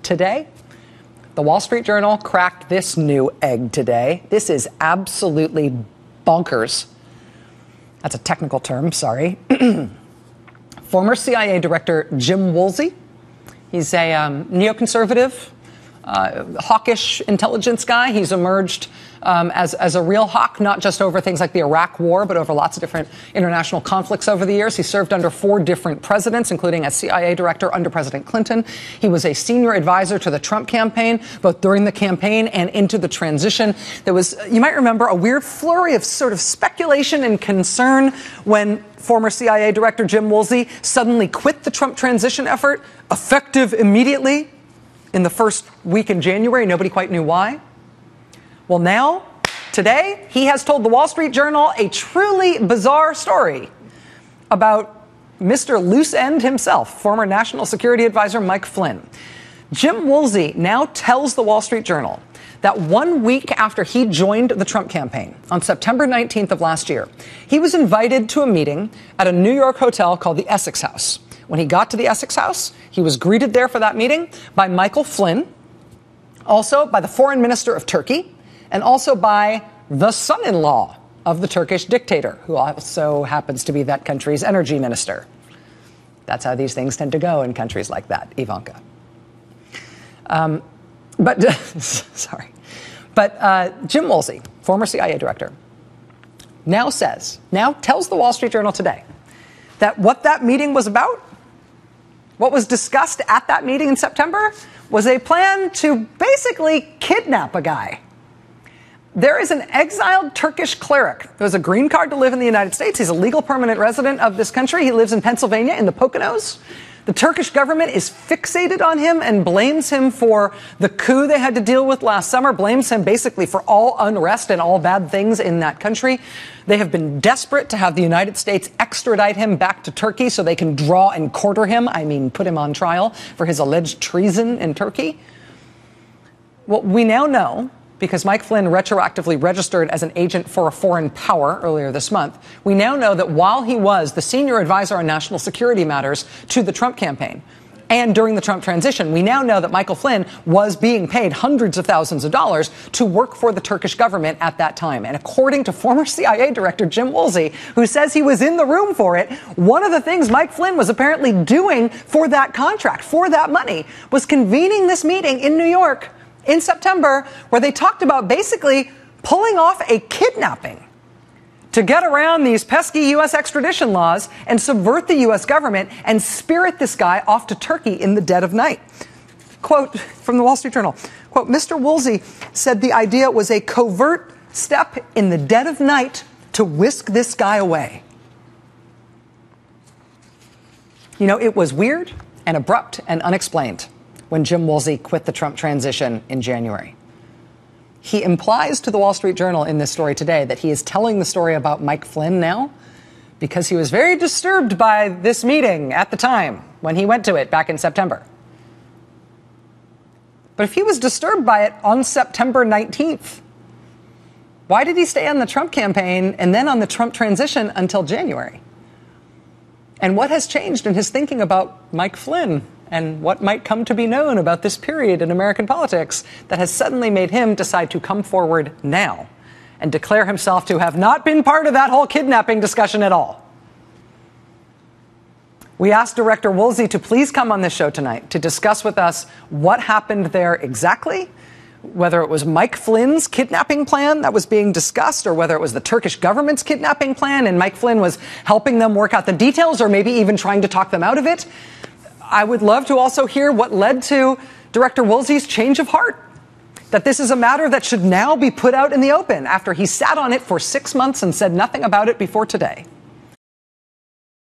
today? The Wall Street Journal cracked this new egg today. This is absolutely bonkers. That's a technical term, sorry. Former CIA Director Jim Woolsey, he's a neoconservative, hawkish intelligence guy. He's emerged as a real hawk, not just over things like the Iraq War, but over lots of different international conflicts over the years. He served under 4 different presidents, including as CIA director under President Clinton. He was a senior advisor to the Trump campaign, both during the campaign and into the transition. There was, you might remember, a weird flurry of sort of speculation and concern when former CIA Director Jim Woolsey suddenly quit the Trump transition effort, effective immediately in the first week in January. Nobody quite knew why. Well, now, today, he has told the Wall Street Journal a truly bizarre story about Mr. Loose End himself, former National Security Advisor Mike Flynn. Jim Woolsey now tells the Wall Street Journal that 1 week after he joined the Trump campaign, on September 19th of last year, he was invited to a meeting at a New York hotel called the Essex House. When he got to the Essex House, he was greeted there for that meeting by Michael Flynn, also by the foreign minister of Turkey, and also by the son-in-law of the Turkish dictator, who also happens to be that country's energy minister. That's how these things tend to go in countries like that, Ivanka. Jim Woolsey, former CIA director, now tells the Wall Street Journal today that what that meeting was about, what was discussed at that meeting in September, was a plan to basically kidnap a guy. There is an exiled Turkish cleric who has a green card to live in the United States. He's a legal permanent resident of this country. He lives in Pennsylvania in the Poconos. The Turkish government is fixated on him and blames him for the coup they had to deal with last summer, blames him basically for all unrest and all bad things in that country. They have been desperate to have the United States extradite him back to Turkey so they can draw and quarter him, put him on trial for his alleged treason in Turkey. Well, we now know, because Mike Flynn retroactively registered as an agent for a foreign power earlier this month, we now know that while he was the senior advisor on national security matters to the Trump campaign and during the Trump transition, we now know that Michael Flynn was being paid hundreds of thousands of dollars to work for the Turkish government at that time. And according to former CIA Director Jim Woolsey, who says he was in the room for it, one of the things Mike Flynn was apparently doing for that contract, for that money, was convening this meeting in New York in September, where they talked about basically pulling off a kidnapping to get around these pesky U.S. extradition laws and subvert the U.S. government and spirit this guy off to Turkey in the dead of night. Quote from the Wall Street Journal, quote, Mr. Woolsey said the idea was a covert step in the dead of night to whisk this guy away. You know, it was weird and abrupt and unexplained when Jim Woolsey quit the Trump transition in January. He implies to the Wall Street Journal in this story today that he is telling the story about Mike Flynn now because he was very disturbed by this meeting at the time when he went to it back in September. But if he was disturbed by it on September 19th, why did he stay on the Trump campaign and then on the Trump transition until January? And what has changed in his thinking about Mike Flynn and what might come to be known about this period in American politics that has suddenly made him decide to come forward now and declare himself to have not been part of that whole kidnapping discussion at all? We asked Director Woolsey to please come on this show tonight to discuss with us what happened there exactly, whether it was Mike Flynn's kidnapping plan that was being discussed or whether it was the Turkish government's kidnapping plan and Mike Flynn was helping them work out the details or maybe even trying to talk them out of it. I would love to also hear what led to Director Woolsey's change of heart, that this is a matter that should now be put out in the open after he sat on it for 6 months and said nothing about it before today.